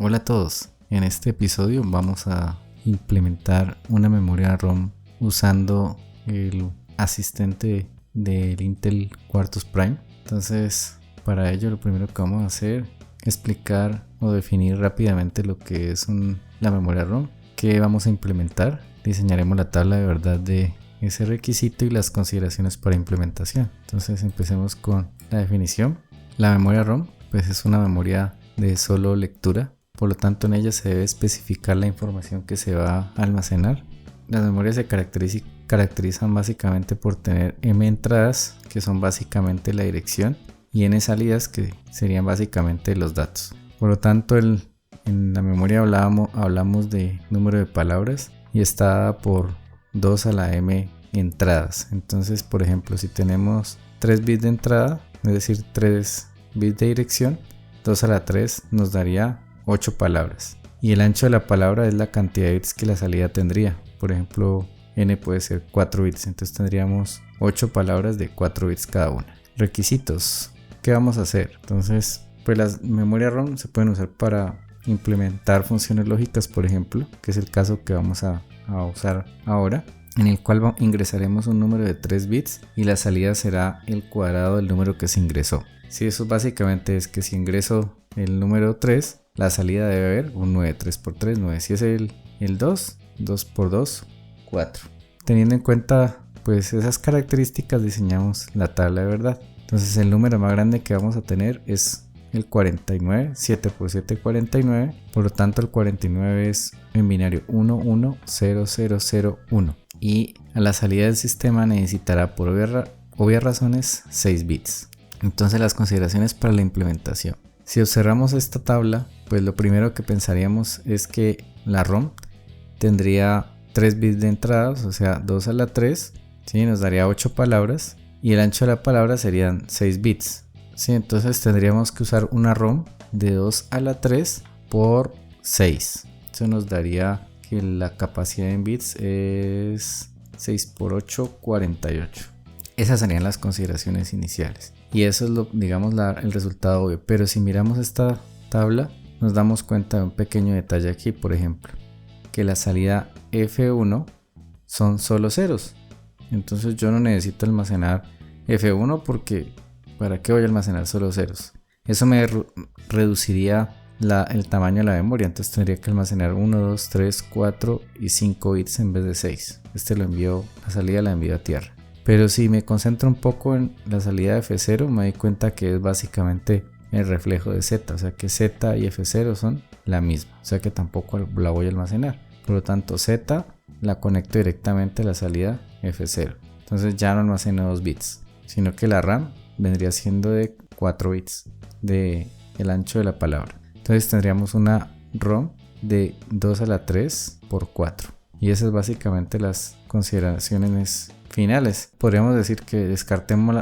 Hola a todos, en este episodio vamos a implementar una memoria ROM usando el asistente del Intel Quartus Prime. Entonces, para ello lo primero que vamos a hacer es explicar o definir rápidamente lo que es la memoria ROM, que vamos a implementar. Diseñaremos la tabla de verdad de ese requisito y las consideraciones para implementación. Entonces empecemos con la definición. La memoria ROM pues es una memoria de solo lectura. Por lo tanto, en ella se debe especificar la información que se va a almacenar. Las memorias se caracterizan básicamente por tener M entradas, que son básicamente la dirección, y N salidas, que serían básicamente los datos. Por lo tanto, en la memoria hablamos de número de palabras y está dada por 2 a la M entradas. Entonces, por ejemplo, si tenemos 3 bits de entrada, es decir, 3 bits de dirección, 2 a la 3 nos daría 8 palabras, y el ancho de la palabra es la cantidad de bits que la salida tendría. Por ejemplo, N puede ser 4 bits, entonces tendríamos 8 palabras de 4 bits cada una. Requisitos, ¿qué vamos a hacer? Entonces, pues las memorias ROM se pueden usar para implementar funciones lógicas, por ejemplo, que es el caso que vamos a usar ahora, en el cual ingresaremos un número de 3 bits y la salida será el cuadrado del número que se ingresó. Si eso básicamente es que si ingreso el número 3, la salida debe haber un 9, 3 por 3, 9. Si es el 2, 2 por 2, 4. Teniendo en cuenta pues esas características, diseñamos la tabla de verdad. Entonces el número más grande que vamos a tener es el 49, 7 por 7, 49. Por lo tanto el 49 es en binario 1, 1, 0, 0, 0, 1. Y a la salida del sistema necesitará por obvias razones 6 bits. Entonces las consideraciones para la implementación. Si observamos esta tabla, pues lo primero que pensaríamos es que la ROM tendría 3 bits de entradas, o sea 2 a la 3, ¿sí? Nos daría 8 palabras, y el ancho de la palabra serían 6 bits, ¿sí? Entonces tendríamos que usar una ROM de 2 a la 3 por 6. Eso nos daría que la capacidad en bits es 6 por 8, 48. Esas serían las consideraciones iniciales. Y eso es el resultado obvio. Pero si miramos esta tabla, nos damos cuenta de un pequeño detalle aquí, por ejemplo, que la salida F1 son solo ceros. Entonces yo no necesito almacenar F1 porque ¿para qué voy a almacenar solo ceros? Eso me reduciría el tamaño de la memoria. Entonces tendría que almacenar 1, 2, 3, 4 y 5 bits en vez de 6. La salida la envío a tierra. Pero si me concentro un poco en la salida de F0, me doy cuenta que es básicamente el reflejo de Z. O sea que Z y F0 son la misma. O sea que tampoco la voy a almacenar. Por lo tanto, Z la conecto directamente a la salida F0. Entonces ya no almaceno 2 bits, sino que la RAM vendría siendo de 4 bits de el ancho de la palabra. Entonces tendríamos una ROM de 2 a la 3 por 4. Y esas es básicamente las consideraciones finales. Podríamos decir que descartamos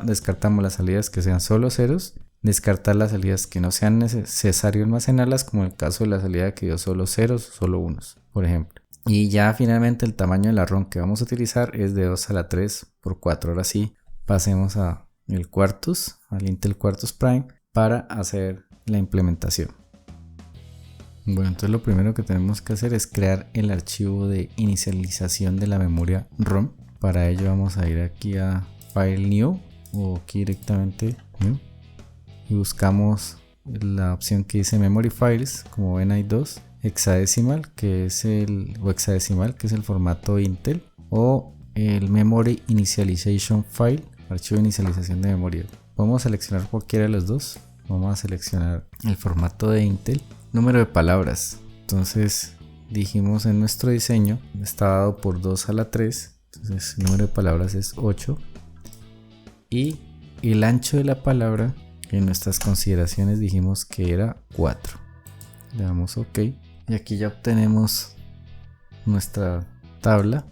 las salidas que sean solo ceros, descartar las salidas que no sean necesario almacenarlas, como el caso de la salida que dio solo ceros o solo unos, por ejemplo. Y ya finalmente el tamaño de la ROM que vamos a utilizar es de 2 a la 3 por 4. Ahora sí, pasemos al Intel Quartus Prime para hacer la implementación. Bueno, entonces lo primero que tenemos que hacer es crear el archivo de inicialización de la memoria ROM. Para ello vamos a ir aquí a File New o aquí directamente New y buscamos la opción que dice Memory Files. Como ven hay dos: hexadecimal que es el formato Intel, o el Memory Initialization File, archivo de inicialización de memoria. Podemos seleccionar cualquiera de los dos. Vamos a seleccionar el formato de Intel. Número de palabras, entonces dijimos en nuestro diseño está dado por 2 a la 3. Entonces el número de palabras es 8, y el ancho de la palabra en nuestras consideraciones dijimos que era 4. Le damos OK y aquí ya obtenemos nuestra tabla.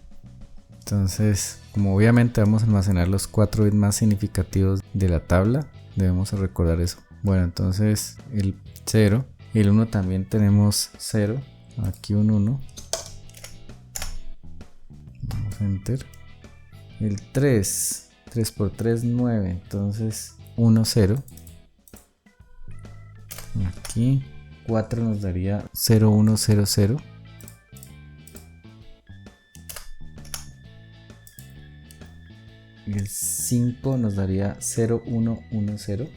Entonces, como obviamente vamos a almacenar los 4 bits más significativos de la tabla, debemos recordar eso. Bueno, entonces el 0 y el 1 también tenemos 0, aquí un 1. Vamos a enter. El 3 por 3, 9. Entonces 1, 0. Aquí 4 nos daría 0100. El 5 nos daría 0110.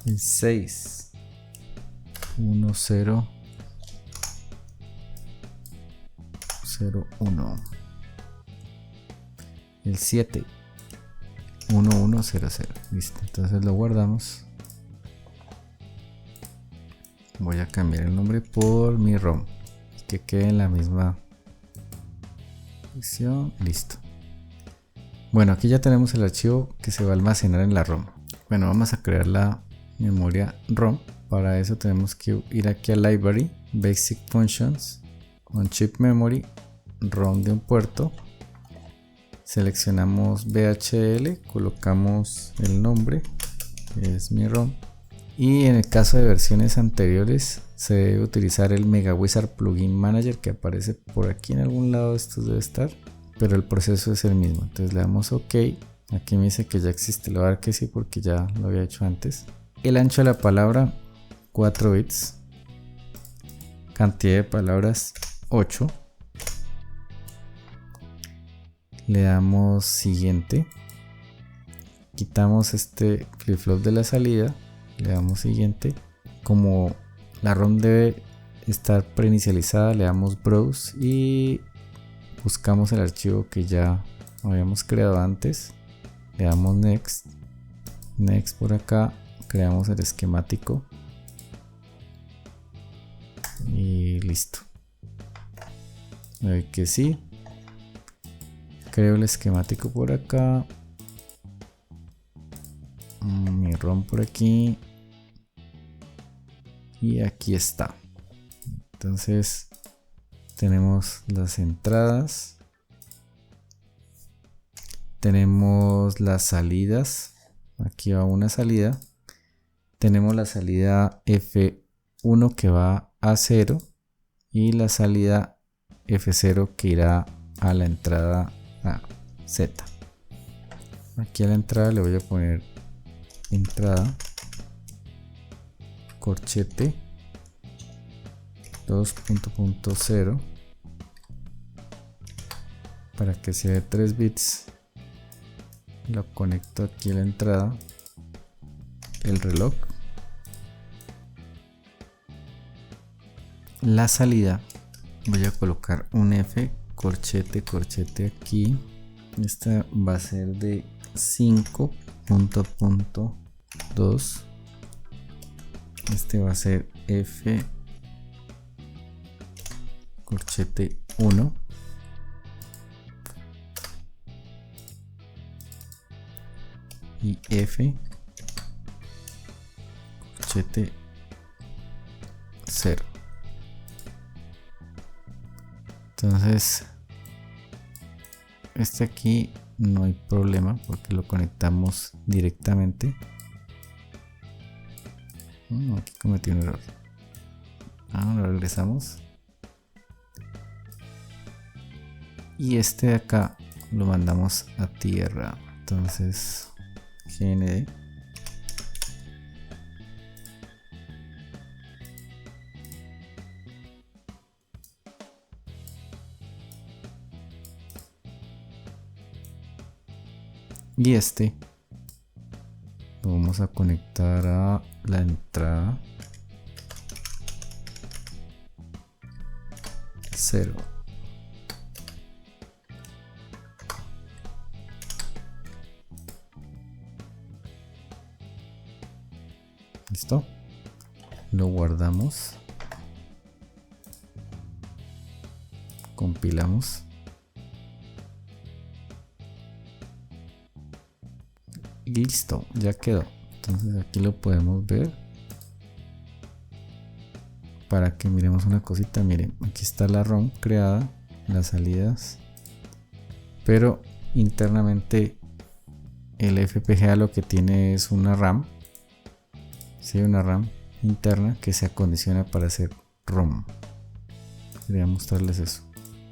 El 6 1001. El 7 1100. Listo, entonces lo guardamos. Voy a cambiar el nombre por mi ROM, que quede en la misma posición. Listo. Bueno, aquí ya tenemos el archivo que se va a almacenar en la ROM. Bueno, vamos a crear la memoria ROM. Para eso tenemos que ir aquí a Library, Basic Functions, On Chip Memory, ROM de un puerto. Seleccionamos VHL, colocamos el nombre, que es mi ROM. Y en el caso de versiones anteriores se debe utilizar el MegaWizard Plugin Manager, que aparece por aquí en algún lado. Esto debe estar, pero el proceso es el mismo. Entonces le damos OK. Aquí me dice que ya existe, le voy a dar que sí porque ya lo había hecho antes. El ancho de la palabra 4 bits. Cantidad de palabras 8. Le damos siguiente. Quitamos este flip-flop de la salida. Le damos siguiente. Como la ROM debe estar preinicializada, le damos browse y buscamos el archivo que ya habíamos creado antes. Le damos next. Next por acá. Creamos el esquemático. Y listo. Le doy que sí. Creo el esquemático por acá. Mi ROM por aquí. Y aquí está. Entonces tenemos las entradas. Tenemos las salidas. Aquí va una salida. Tenemos la salida F1 que va a 0. Y la salida F0 que irá a la entrada a Z. Aquí a la entrada le voy a poner entrada corchete 2.0 para que sea de 3 bits. Lo conecto aquí a la entrada, el reloj, la salida. Voy a colocar un F corchete aquí. Esta va a ser de 5.2. Este va a ser F corchete 1. Y F corchete 0. Entonces este aquí no hay problema porque lo conectamos directamente. Aquí cometí un error. Lo regresamos. Y este de acá lo mandamos a tierra. Entonces gnd y este lo vamos a conectar a la entrada 0. Listo, lo guardamos, compilamos y listo, ya quedó. Entonces aquí lo podemos ver para que miremos una cosita. Miren, aquí está la ROM creada, las salidas, pero internamente el FPGA lo que tiene es una RAM. Sí, una RAM interna que se acondiciona para hacer ROM. Quería mostrarles eso.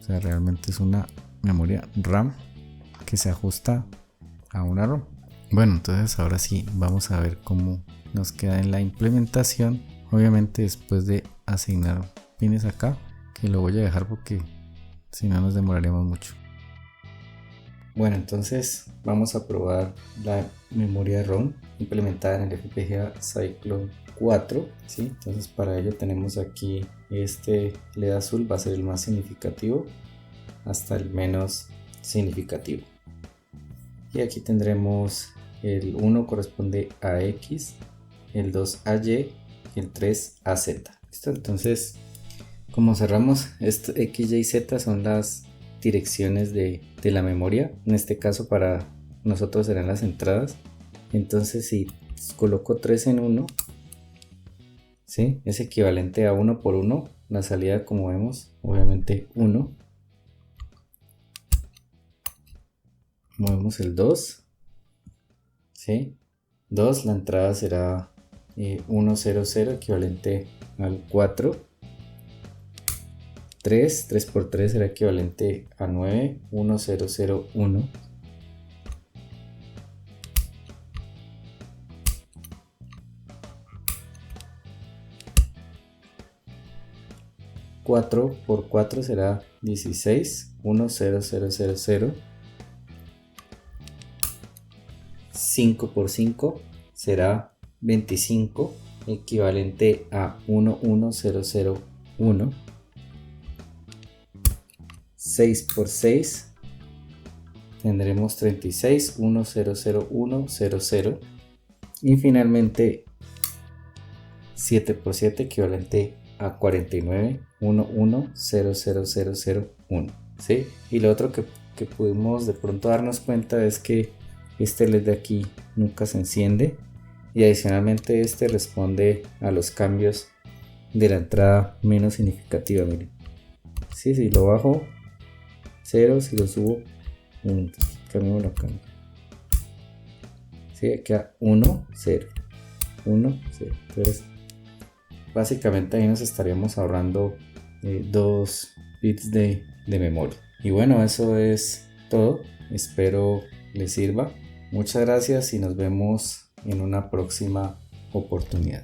O sea, realmente es una memoria RAM que se ajusta a una ROM. Bueno, entonces ahora sí vamos a ver cómo nos queda en la implementación. Obviamente después de asignar pines acá, que lo voy a dejar porque si no nos demoraremos mucho. Bueno, entonces vamos a probar la memoria ROM implementada en el FPGA Cyclone 4, ¿sí? Entonces para ello tenemos aquí este LED azul, va a ser el más significativo hasta el menos significativo. Y aquí tendremos el 1 corresponde a X, el 2 a Y y el 3 a Z. ¿Listo? Entonces, como cerramos, X, Y y Z son las direcciones de la memoria. En este caso para nosotros serán las entradas. Entonces si coloco 3 en 1, ¿sí? Es equivalente a 1 por 1. La salida, como vemos, obviamente 1. Movemos el 2, ¿sí? 2, la entrada será 1, 0, 0, equivalente al 4. 3 por 3 será equivalente a 9, 1, 0, 0, 1. 4 por 4 será 16, 1, 0, 0, 0, 0. 5 por 5 será 25, equivalente a 1, 1, 0, 0, 1. 6 por 6 tendremos 36, 1, 0, 0, 1, 0, 0. Y finalmente 7 por 7 equivalente a 49, 1, 1, 0, 0, 0, 0, 1. ¿Sí? Y lo otro que pudimos de pronto darnos cuenta es que este LED de aquí nunca se enciende, y adicionalmente este responde a los cambios de la entrada menos significativa. Miren, ¿sí? Si lo bajo 0, si lo subo 1, cambiamos la cámara, ¿sí? Queda 1, 0, 1, 0. Entonces básicamente ahí nos estaríamos ahorrando 2 bits de memoria. Y bueno, eso es todo. Espero les sirva. Muchas gracias y nos vemos en una próxima oportunidad.